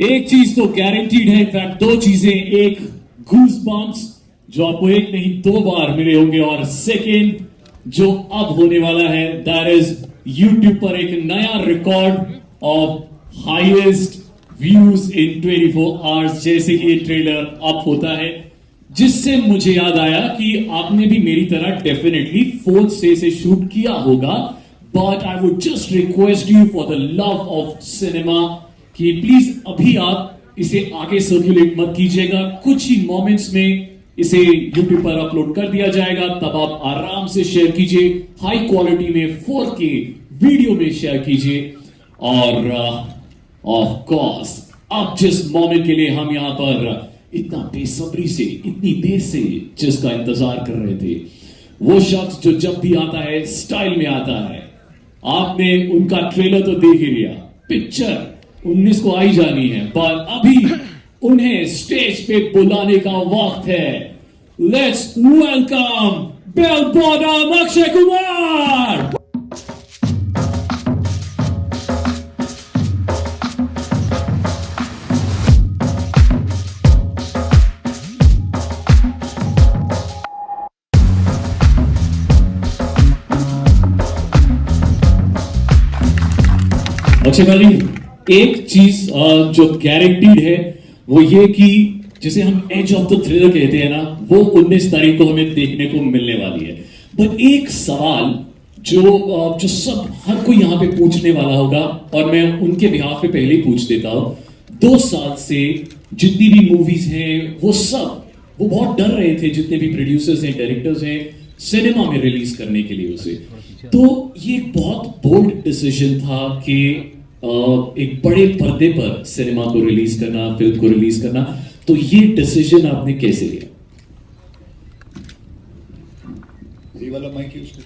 एक चीज तो गारंटीड है, इनफैक्ट दो चीजें, एक गूज बम्प्स जो आपको एक नहीं दो बार मिले होंगे, और सेकेंड जो अब होने वाला है दैट इज यूट्यूब पर एक नया record of highest views in 24 hours जैसे कि ये ट्रेलर अप होता है, जिससे मुझे याद आया कि आपने भी मेरी तरह डेफिनेटली फोर्थ से इसे शूट किया होगा, but I would just request you for the love of cinema कि प्लीज अभी आप इसे आगे सर्कुलेट मत कीजिएगा, कुछ ही मोमेंट्स में इसे YouTube पर अपलोड कर दिया जाएगा, तब आप आराम से शेयर कीजिए, हाई क्वालिटी में 4K वीडियो में शेयर कीजिए। और ऑफ कोर्स अब जिस मोमेंट के लिए हम यहां पर इतना बेसब्री से इतनी देर से जिसका इंतजार कर रहे थे, वो शख्स जो जब भी आता है स्टाइल में आता है, आपने उनका ट्रेलर तो देख ही लिया, पिक्चर 19 को आई जानी है, पर अभी उन्हें स्टेज पे बुलाने का वक्त है। Let's welcome Bell Bottom Akshay Kumar. Akshay भाई, एक चीज जो गारंटीड है वो ये कि जिसे हम एज ऑफ द थ्रिलर कहते हैं ना, वो 19 तारीख को हमें देखने को मिलने वाली है। बट एक सवाल जो सब हर कोई यहां पे पूछने वाला होगा, और मैं उनके बिहाफ पे पहले ही पूछ देता हूं, 2 साल से जितनी भी मूवीज हैं वो बहुत डर रहे थे, जितने भी प्रोड्यूसर्स हैं, डायरेक्टर्स हैं, सिनेमा में रिलीज करने के लिए उसे। तो ये एक बहुत बोल्ड डिसीजन था कि एक बड़े पर्दे पर सिनेमा को रिलीज करना, फिल्म को रिलीज करना, तो ये डिसीजन आपने कैसे लिया? ये वाला माइक यूज कर।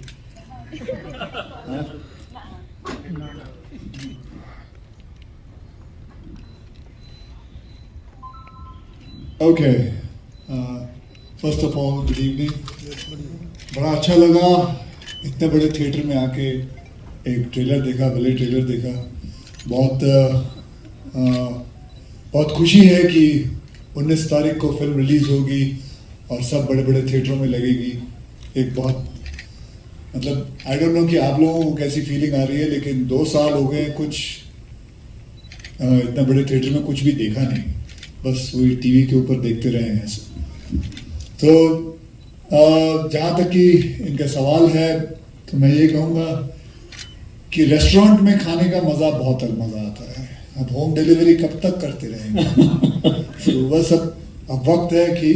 Okay, first of all good evening. बड़ा अच्छा लगा इतने बड़े थिएटर में आके एक ट्रेलर देखा, भले ट्रेलर देखा। बहुत खुशी है कि 19 तारीख को फिल्म रिलीज होगी और सब बड़े बड़े थिएटरों में लगेगी। एक बहुत मतलब आई डोंट नो कि आप लोगों को कैसी फीलिंग आ रही है, लेकिन 2 साल हो गए कुछ इतना बड़े थिएटर में कुछ भी देखा नहीं, बस वही टीवी के ऊपर देखते रहे हैं ऐसे। तो जहाँ तक कि इनका सवाल है, तो मैं ये कहूँगा कि रेस्टोरेंट में खाने का मज़ा बहुत मज़ा आता है। अब होम डिलीवरी कब तक करते रहेंगे? तो बस अब वक्त है कि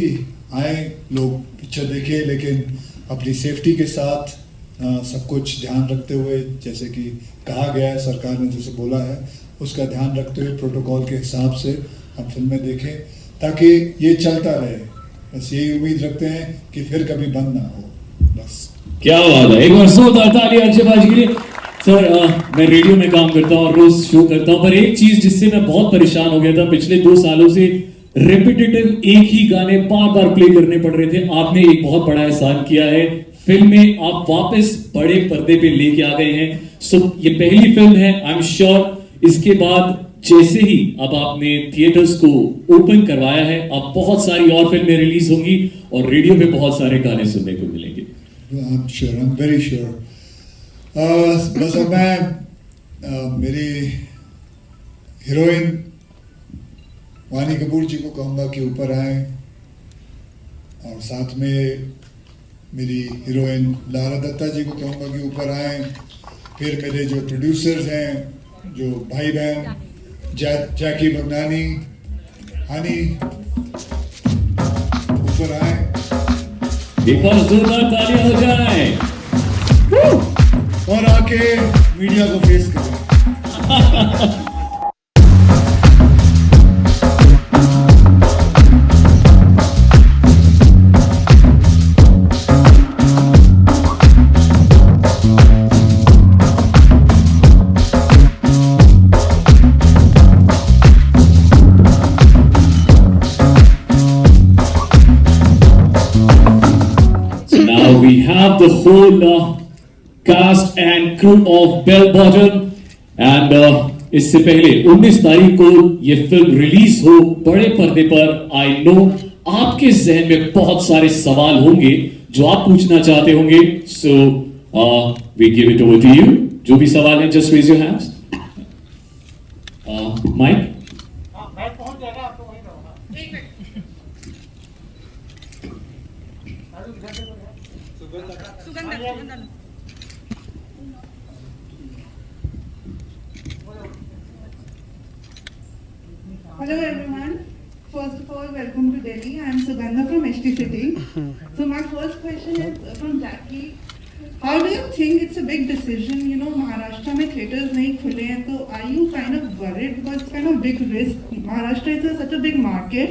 आए लोग पिक्चर देखें, लेकिन अपनी सेफ्टी के साथ सब कुछ ध्यान रखते हुए, जैसे कि कहा गया है, सरकार ने जैसे बोला है, उसका ध्यान रखते हुए प्रोटोकॉल के हिसाब से हम फिल्में देखें, ताकि ये चलता रहे। बस यही उम्मीद रखते हैं कि फिर कभी बंद ना हो। बस क्या बात है, एक बार जोरदार ताली अक्षय भाई के लिए। सर, मैं रेडियो में काम करता हूँ और रोज शो करता हूँ, पर एक चीज जिससे मैं बहुत परेशान हो गया था, पिछले 2 सालों से रिपीटेटिव एक ही गाने बार प्ले करने पड़ रहे थे। आपने एक बहुत बड़ा एहसान किया है, फिल्म में आप वापस बड़े पर्दे पे लेके आ गए हैं। सो ये पहली फिल्म है, आई एम श्योर इसके बाद जैसे ही अब आपने थिएटर्स को ओपन करवाया है, अब बहुत सारी और फिल्में रिलीज होंगी और रेडियो पे बहुत सारे गाने सुनने को मिलेंगे। आई एम वेरी श्योर। बस अब मैं मेरी हीरोइन वानी कपूर जी को कहूँगा कि ऊपर आए, और साथ में मेरी हीरोइन लारा दत्ता जी को कहूँगा कि ऊपर आए। फिर मेरे जो प्रोड्यूसर्स हैं, जो भाई बहन जैकी भगनानी, हनी, ऊपर आए। एक बार जोरदार तालियां हो जाए और आके मीडिया को फेस करें। We have the whole cast and crew of Bell Bottom, and इससे पहले 19 तारीख को ये फिल्म रिलीज हो बड़े पर्दे पर, आई नो आपके जहन में बहुत सारे सवाल होंगे जो आप पूछना चाहते होंगे. So we give it over to you. जो भी सवाल है just raise your hands. Mic. Hello everyone. First of all, welcome to Delhi. I am Sugandha from HT City. So my first question is from Jackie. How do you think it's a big decision? You know, Maharashtra में theaters नहीं खुले हैं, तो are you kind of worried because it's kind of big risk? Maharashtra is such a big market.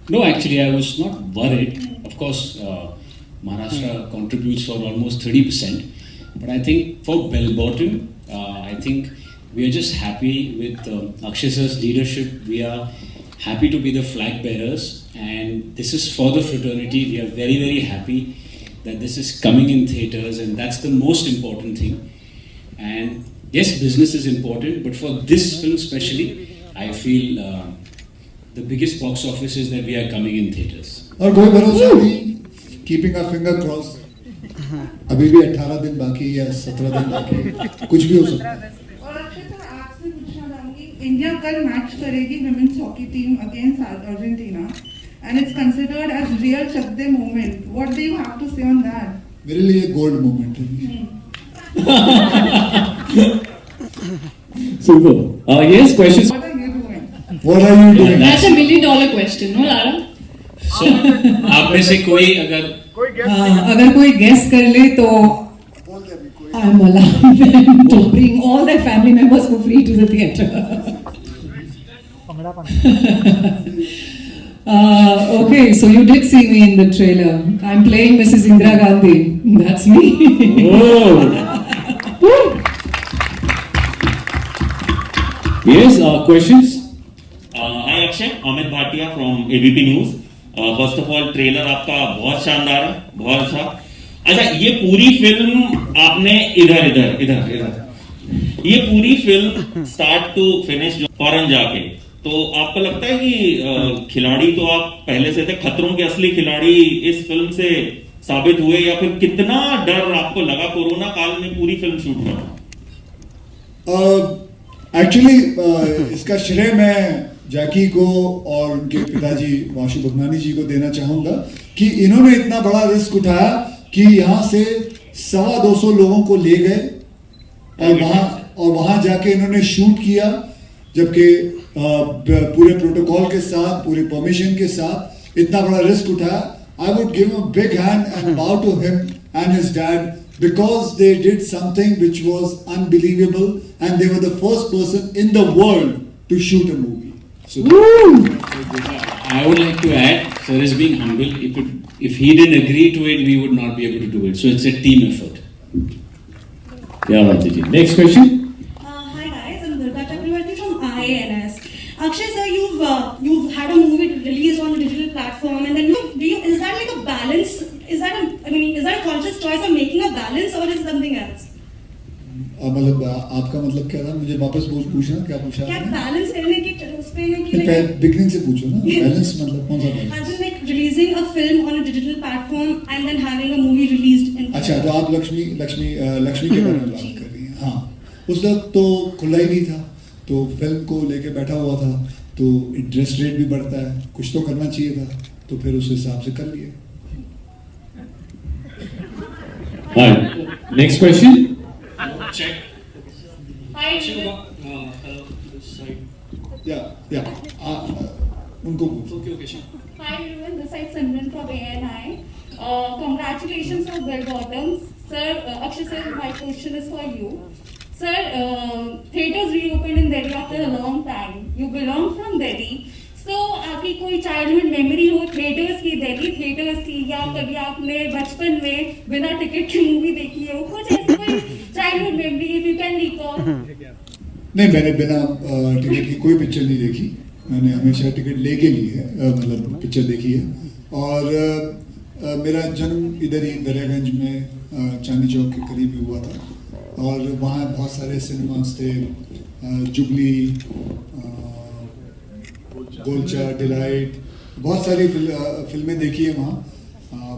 No, actually, I was not worried. Of course, Maharashtra contributes for almost 30%. But I think for Bell Bottom, I think we are just happy with Akshay sir's leadership. We are happy to be the flag bearers. And this is for the fraternity. We are very, very happy that this is coming in theatres. And that's the most important thing. And yes, business is important. But for this film especially, I feel the biggest box office is that we are coming in theatres. और कोई भरोसा नहीं, keeping our finger crossed. अभी भी 18 दिन बाकी या 17 दिन बाकी, कुछ भी हो सकता है. और अक्षय सर, आपसे पूछना चाहूंगी, इंडिया कल मैच करेगी women's hockey team against Argentina and it's considered as real Chak De moment. What do you have to say on that? मेरे लिए गोल्ड मोमेंट है. Super. Yes, questions. What are you doing? What are you doing? That's a $1 million question, no, Lara? So, आप में से कोई अगर अगर कोई गेस कर ले तो I am allowing them to bring all their family members for free to the theatre. Okay, so you did see me in the trailer. I'm playing Mrs. Indira Gandhi. That's me. Oh. Yes, questions? Hi Akshay, Amit Bhatia from ABP News. First of all trailer आपका बहुत शानदार है, बहुत अच्छा. अच्छा, ये पूरी film आपने ये पूरी film start to finish foreign जाके, तो आपको लगता है कि खिलाड़ी तो आप पहले से थे, खतरों के असली खिलाड़ी इस फिल्म से साबित हुए, या फिर कितना डर आपको लगा कोरोना काल में पूरी फिल्म शूट करना? एक्चुअली इसका श्रेय मैं जैकी को और उनके पिताजी वाशु भगनानी जी को देना चाहूंगा कि इन्होंने इतना बड़ा रिस्क उठाया कि यहाँ से 250 लोगों को ले गए और वहां जाके इन्होंने शूट किया, जबकि पूरे प्रोटोकॉल के साथ, पूरे परमिशन के साथ इतना बड़ा रिस्क उठाया. I would give a big hand and bow to him and his dad because they did something which was unbelievable and they were the first person in the world to shoot a movie. So I would like to add, sir is being humble. If he didn't agree to it, we would not be able to do it. So it's a team effort. Yeah, right. Next question. Hi guys, I'm Durga Chakravarti from IANS. Akshay sir, you've had a movie released on a digital platform, and then is that like a balance? Is that a conscious choice of making a balance, or is something else? मतलब आपका मतलब क्या था? मुझे वापस पूछना, क्या पूछा? क्या बैलेंस करने की उस पे है कि like बिगनिंग से पूछो ना, बैलेंस मतलब कौन सा balance? as in like releasing a film on a digital platform and then having a movie released in. अच्छा, तो आप लक्ष्मी के बारे में बात कर रही हैं. हाँ, उस वक्त तो खुला ही नहीं था, तो फिल्म को लेके बैठा हुआ था, तो इंटरेस्ट रेट भी बढ़ता है, कुछ तो करना चाहिए था, तो फिर उस हिसाब से कर लिए. Hi. Next question. Check. Hi. या उनको पूछो. Hi everyone, this is Simran from ANI. Congratulations for Bell Bottoms. Sir, Akshay sir, my question is for you. Sir, theatres reopened in Delhi after a long time. You belong from Delhi. So, आपकी कोई childhood memory हो theatres की, Delhi theatres की, या कभी आपने बचपन में बिना टिकट की मूवी देखी हो, कुछ ऐसी कोई childhood memory if you can recall? नहीं, मैंने बिना टिकट की कोई पिक्चर नहीं देखी. मैंने हमेशा टिकट लेके ली है, मतलब पिक्चर देखी है. और मेरा जन्म इधर ही दरियागंज में चांदनी चौक के करीब ही हुआ था और वहाँ बहुत सारे सिनेमास थे, जुबली, गोलचा, डिलाइट, बहुत सारी फिल्में देखी है वहाँ।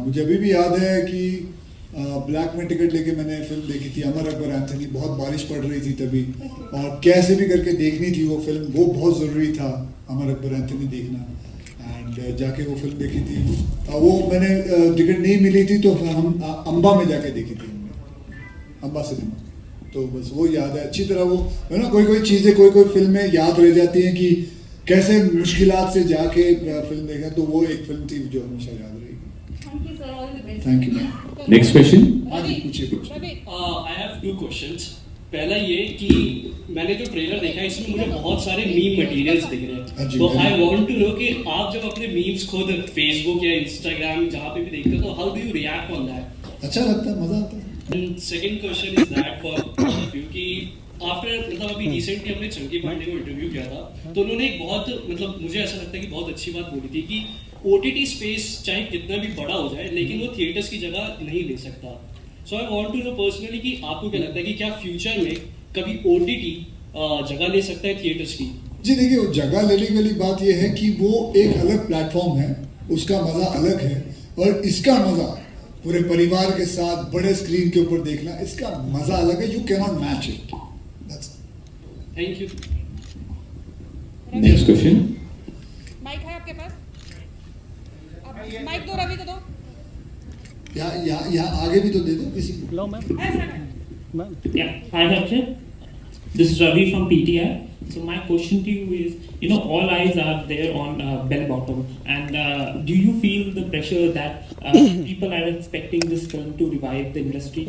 मुझे अभी भी याद है कि ब्लैक में टिकट लेके मैंने फिल्म देखी थी अमर अकबर एंथनी, बहुत बारिश पड़ रही थी तभी और कैसे भी करके देखनी थी वो फिल्म, वो बहुत ज़रूरी था अमर अकबर एंथनी देखना। एंड जाके वो फिल्म देखी थी, वो मैंने टिकट नहीं मिली थी तो हम अम्बा में जाके देखी थी, अम्बा सिनेमा। तो बस वो याद है अच्छी तरह, वो है ना, कोई कोई चीज़ें कोई फिल्में याद रह जाती हैं कि कैसे मुश्किलात से जाके फिल्म देखा, तो वो एक फिल्म थी जो हमेशा याद रहेगी। Thank you, sir. All the best. Thank you ma'am. Next question. हाँ जी, पूछिए कुछ। I have two questions. पहला ये कि मैंने जो ट्रेलर देखा है इसमें मुझे बहुत सारे मीम मटेरियल्स दिख रहे हैं, तो आई वांट टू नो कि आप जब अपने मीम्स खुद फेसबुक या इंस्टाग्राम जहाँ पे भी देखते हो तो how do you react on that? अच्छा लगता है, मजा आता है। And second question is that for you कि आफ्टर मतलब अभी रिसेंटली हमने चंकी पांडे को इंटरव्यू किया था तो उन्होंने एक बहुत मतलब मुझे ऐसा लगता है कि बहुत अच्छी बात बोली थी कि ओटीटी स्पेस चाहे कितना भी बड़ा हो जाए लेकिन वो थिएटर्स की जगह नहीं ले सकता। So I want to know personally कि आपको क्या लगता है कि क्या फ्यूचर में कभी ओटीटी जगह ले सकता है थिएटर्स की? जी देखिए, वो जगह लेने वाली बात ये है कि वो एक अलग प्लेटफॉर्म है, उसका मजा अलग है और इसका मजा पूरे परिवार के साथ बड़े स्क्रीन के ऊपर देखना, इसका मजा अलग है। You can not match it. Thank you. Next question. Mic है आपके पास? माइक दो, रवि को दो। या आगे भी तो दे दो किसी को। Yeah, hi Akshay. This is Ravi from PTI. So my question to you is, you know, all eyes are there on Bell Bottom, and do you feel the pressure that people are expecting this film to revive the industry?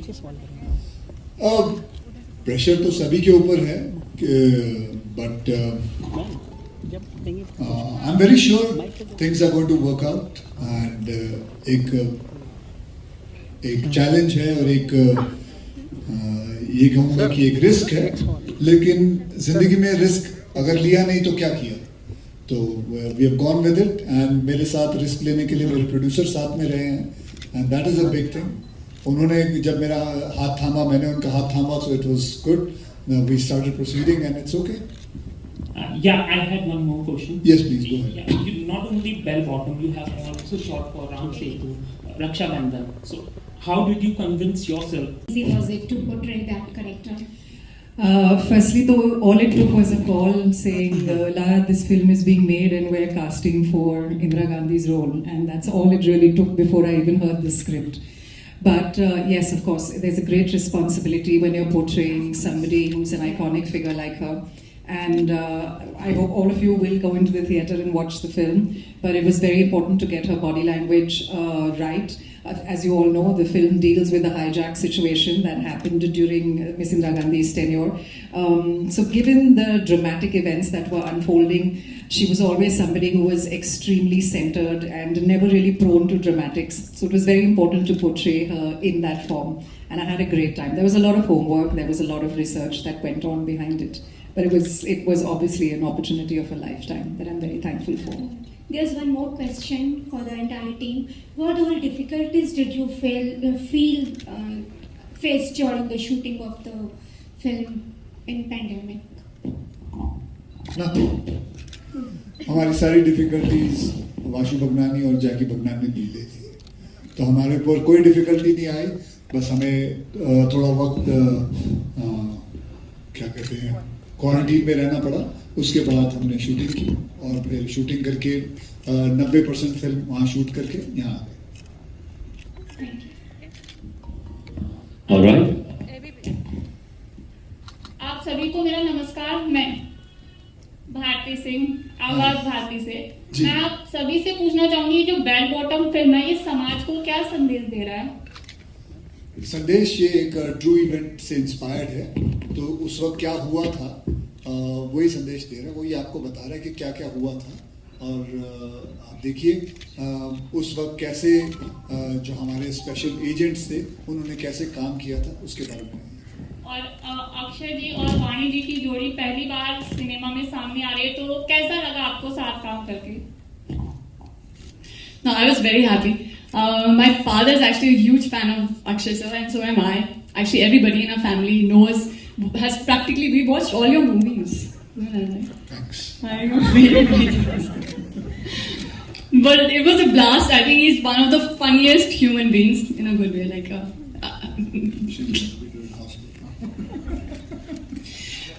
Pressure तो सभी के ऊपर है, but I am very sure things are going to work out and एक challenge है और एक ये कहूँगा कि एक रिस्क है, लेकिन जिंदगी में रिस्क अगर लिया नहीं तो क्या किया, तो we have gone with it and मेरे साथ रिस्क लेने के लिए मेरे प्रोड्यूसर साथ में रहे हैं and that is a big thing. उन्होंने जब मेरा हाथ थामा, मैंने उनका हाथ थामा, so it was good. We started proceeding and it's okay. Yeah, I had one more question. Yes, please go ahead. Yeah, you not only Bell Bottom, you have also shot for Ram Setu, Raksha Bandhan. So how did you convince yourself? Easy was it to portray that character? Firstly, though, all it took was a call saying, Lara, this film is being made and we're casting for Indira Gandhi's role. And that's all it really took before I even heard the script. But yes, of course, there's a great responsibility when you're portraying somebody who's an iconic figure like her. And I hope all of you will go into the theatre and watch the film. But it was very important to get her body language right. As you all know, the film deals with the hijack situation that happened during Miss Indira Gandhi's tenure. So given the dramatic events that were unfolding, she was always somebody who was extremely centered and never really prone to dramatics. So it was very important to portray her in that form. And I had a great time. There was a lot of homework, there was a lot of research that went on behind it. But it was obviously an opportunity of a lifetime that I'm very thankful for. There's one more question for the entire team. What all difficulties did you face during the shooting of the film in pandemic? Nothing. हमारी सारी difficulties Vashu Bhagnani और जैकी भगनानी ने दी थी, तो हमारे ऊपर कोई difficulty नहीं आई। बस हमें थोड़ा वक्त क्या कहते हैं क्वारंटीन में रहना पड़ा। उसके बाद हमने शूटिंग की और फिर शूटिंग करके 90% फिल्म वहाँ शूट करके यहाँ आ गए। All right. आप सभी को मेरा नमस्कार। मैं भारती सिंह, आवाज भारती से। मैं आप सभी से पूछना चाहूंगी, जो बेल बॉटम फिल्म है ये समाज को क्या संदेश दे रहा है? संदेश ये एक ट्रू इवेंट से इंस्पायर्ड है, तो उस वक्त क्या हुआ था वही संदेश दे रहा है, वही आपको बता रहा है कि क्या क्या हुआ था। और आप देखिए उस वक्त कैसे जो हमारे स्पेशल एजेंट्स थे उन्होंने कैसे काम किया था, उसके बारे में। और अक्षय जी और वाणी जी की जोड़ी पहली बार सिनेमा में सामने आ रही है, तो कैसा लगा आपको साथ काम करके? No, I was very happy. My father is actually a huge fan of Akshay sir, and so am I. Actually, everybody in our family we watched all your movies. Thanks. But it was a blast. I think he's one of the funniest human beings in a good way.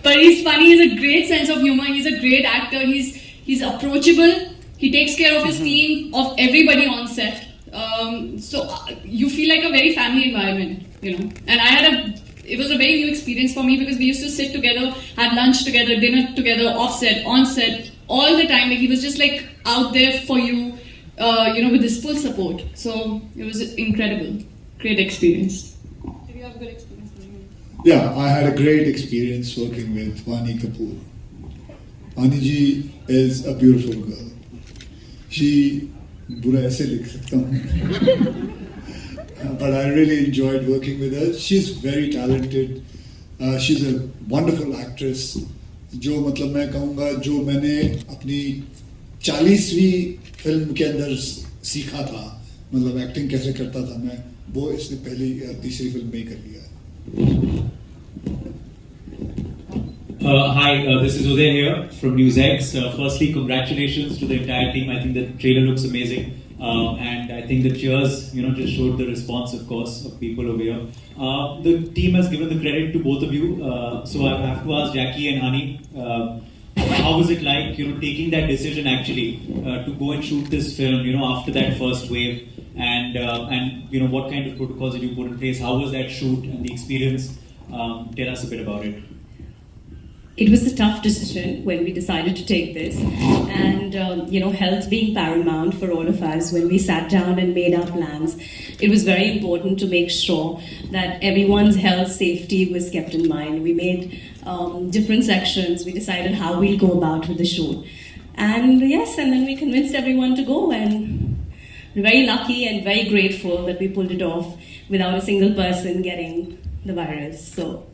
But he's funny. He's a great sense of humor. He's a great actor. He's approachable. He takes care of his team, of everybody on set. So you feel like a very family environment, you know. And it was a very new experience for me because we used to sit together, have lunch together, dinner together, off set, on set, all the time. Like he was just like out there for you, with his full support. So it was incredible, great experience. Did you have a good experience? Yeah, I had a great experience working with Vani Kapoor. Vani ji is a beautiful girl. She बुरा ऐसे लिख सकता हूँ but I really enjoyed working with her. She's very talented. She's a wonderful actress. जो मतलब मैं कहूँगा जो मैंने अपनी 40वीं फिल्म के अंदर सीखा था, मतलब एक्टिंग कैसे करता था मैं, वो इसने पहली या तीसरी फिल्म में ही कर लिया है. Hi, this is Uday here from NewsX. Firstly, congratulations to the entire team. I think the trailer looks amazing. And I think the cheers, just showed the response, of course, of people over here. The team has given the credit to both of you. So I have to ask Jackie and Hani, how was it like, taking that decision actually to go and shoot this film, after that first wave? And what kind of protocols did you put in place? How was that shoot and the experience? Tell us a bit about it. It was a tough decision when we decided to take this, and health being paramount for all of us. When we sat down and made our plans, it was very important to make sure that everyone's health safety was kept in mind. We made different sections. We decided how we'll go about with the shoot, and then we convinced everyone to go, and we're very lucky and very grateful that we pulled it off without a single person getting the virus. So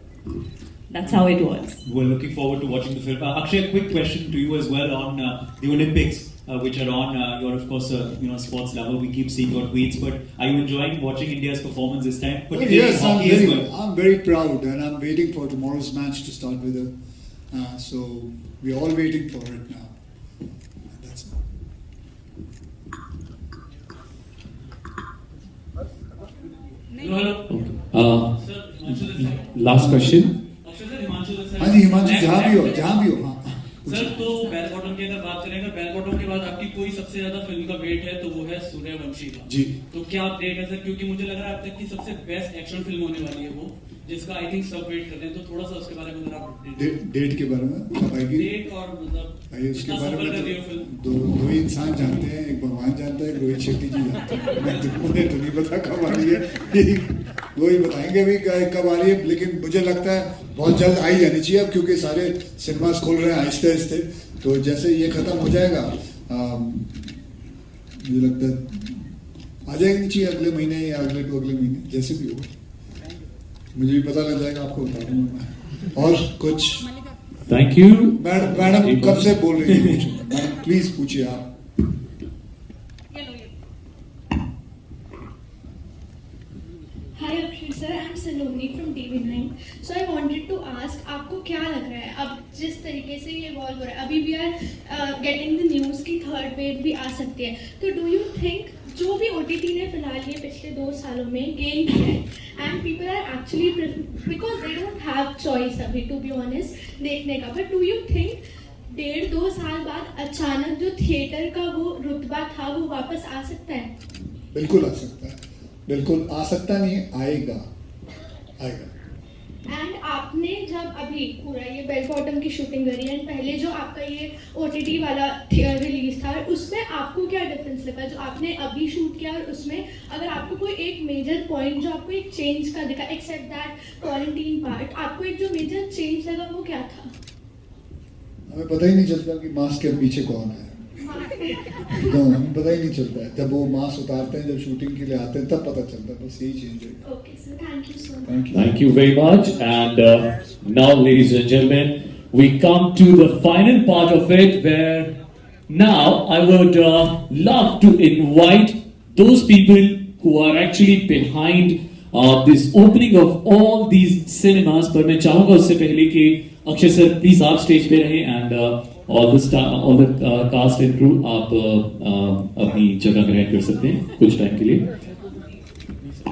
that's how it was. We're looking forward to watching the film. Akshay, a quick question to you as well on the Olympics, which are on. You're of course a sports lover. We keep seeing your tweets, but are you enjoying watching India's performance this time? Yes, I'm very proud, and I'm waiting for tomorrow's match to start with her. So we're all waiting for it now. That's it. Hello. Last question. हाँ जी हिमांशु जहाँ भी हो हाँ sir तो bell bottom की अगर बात करें, बेल बॉटम के बाद आपकी कोई सबसे ज्यादा फिल्म का वेट है तो वो है सूर्यवंशी का जी. तो क्या अपडेट है सर, क्योंकि मुझे लग रहा है अब तक की सबसे बेस्ट एक्शन फिल्म होने वाली है वो, जिसका आई थिंक सब वेट कर रहे हैं, तो थोड़ा सा उसके बारे में जरा डेट के बारे में कब आएगी? डेट और मतलब उसके बारे में दो ही इंसान जानते हैं, एक भगवान जानता है, रोहित शेट्टी जी जानते हैं. मुझे तो नहीं पता कब आ रही है, वो ही बताएंगे भी कब आ रही है, लेकिन मुझे लगता है बहुत जल्द आई जानी चाहिए अब, क्योंकि सारे सिनेमास खोल रहे हैं आहिस्ते आहिस्ते. तो जैसे ये खत्म हो जाएगा मुझे लगता है आ जाएगी चाहिए अगले महीने या अगले महीने, जैसे भी हो. मुझे भी पता लग जाएगा, आपको बता दूंगा मैं. और कुछ थैंक यू मैडम कब से बोल रही है? मैडम प्लीज पूछिए आप. Hi Akshay sir, I'm Saloni from TV9. So I wanted to ask, आपको क्या लग रहा है अब जिस तरीके से ये इवॉल्व हो रहा है, अभी भी आर गेटिंग द न्यूज़ की थर्ड वेव भी आ सकती है, तो डू यू थिंक जो भी OTT ने फिलहाल ये पिछले 2 सालों में गेन किया है and people are actually because they don't have choice अभी टू बी ऑनेस्ट देखने का, बट डू यू थिंक 1.5-2 साल बाद अचानक जो थिएटर का वो रुतबा था वो वापस आ सकता है? बिल्कुल आ सकता है, बिल्कुल आ सकता नहीं, आएगा. एंड आपने जब अभी पूरा ये बेल बॉटम की शूटिंग करी एंड पहले जो आपका ये OTT वाला रिलीज था, उसमें आपको क्या डिफरेंस लगा जो आपने अभी शूट किया और उसमें? अगर आपको कोई एक मेजर पॉइंट जो आपको एक चेंज का दिखा, एक्सेप्ट दैट क्वारंटीन पार्ट, आपको एक जो मेजर चेंज लगा वो क्या था? हमें पता ही नहीं चलता कि मास्क के पीछे कौन है. तो हमें पता ही नहीं चलता है, जब वो मास्क उतारते हैं, जब शूटिंग के लिए आते हैं तब पता चलता है. बस यही चेंज है. Okay sir, thank you so much. Thank you very much. And now, ladies and gentlemen, we come to the final part of it, where now I would love to invite those people who are actually behind this opening of all these cinemas. पर मैं चाहूंगा उससे पहले कि Akshay sir please आप stage पे रहें and all the cast and crew आप अपनी जगह ग्रहण कर सकते हैं कुछ टाइम के लिए.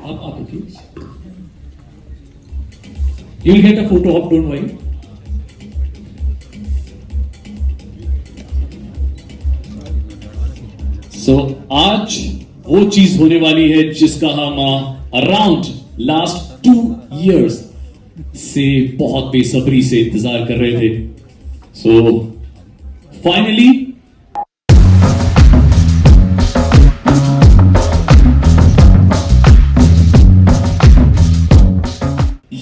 आप रुकिए. You'll get a photo op, don't worry. So आज वो चीज होने वाली है जिसका हम अराउंड लास्ट 2 years से बहुत बेसब्री से इंतजार कर रहे थे. So finally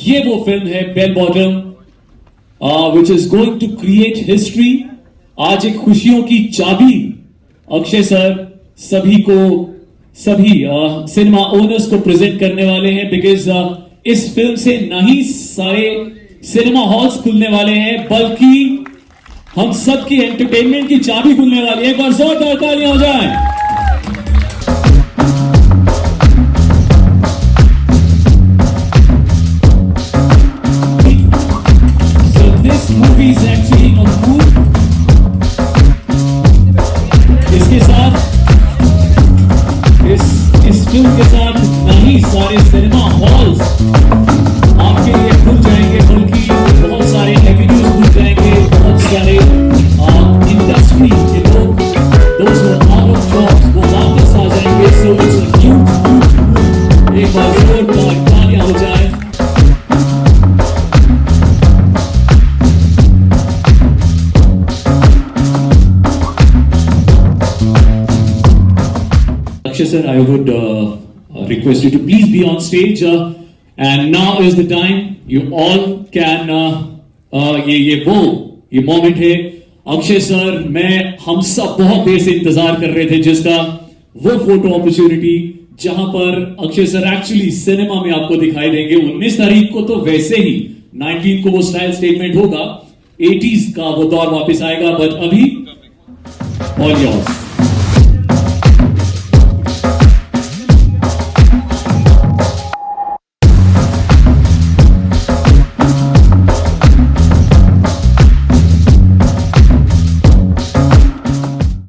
ये वो फिल्म है Bell Bottom which is going to create history. आज एक खुशियों की चाबी अक्षय सर सभी सिनेमा ओनर्स को प्रेजेंट करने वाले हैं बिकॉज इस फिल्म से न ही सारे सिनेमा हॉल्स खुलने वाले हैं बल्कि हम सबकी एंटरटेनमेंट की चाबी खुलने वाली है. एक बार जोरदार तालियां हो जाए. Movie is actually a move. इसके साथ इस फिल्म के साथ नहीं सारे सिनेमा हॉल्स आपके लिए खुल जाएंगे बल्कि बहुत सारे एवेन्यूज खुल जाएंगे. बहुत सारे इंडस्ट्री के लोग दोस्त आउट ऑफ जॉब्स वो वापस आ जाएंगे. So it's a huge. एक बार जोरदार तालियां हो जाए. Akshay sir, I would request you to please be on stage and now is the time you all can ये मोमेंट है. अक्षय सर हम सब बहुत देर से इंतजार कर रहे थे जिसका वो फोटो अपॉर्चुनिटी जहां पर अक्षय सर एक्चुअली सिनेमा में आपको दिखाई देंगे. 19 तारीख को तो वैसे ही 19 को वो स्टाइल स्टेटमेंट होगा. 80s का वो दौर वापस आएगा बट अभी ऑल योर्स.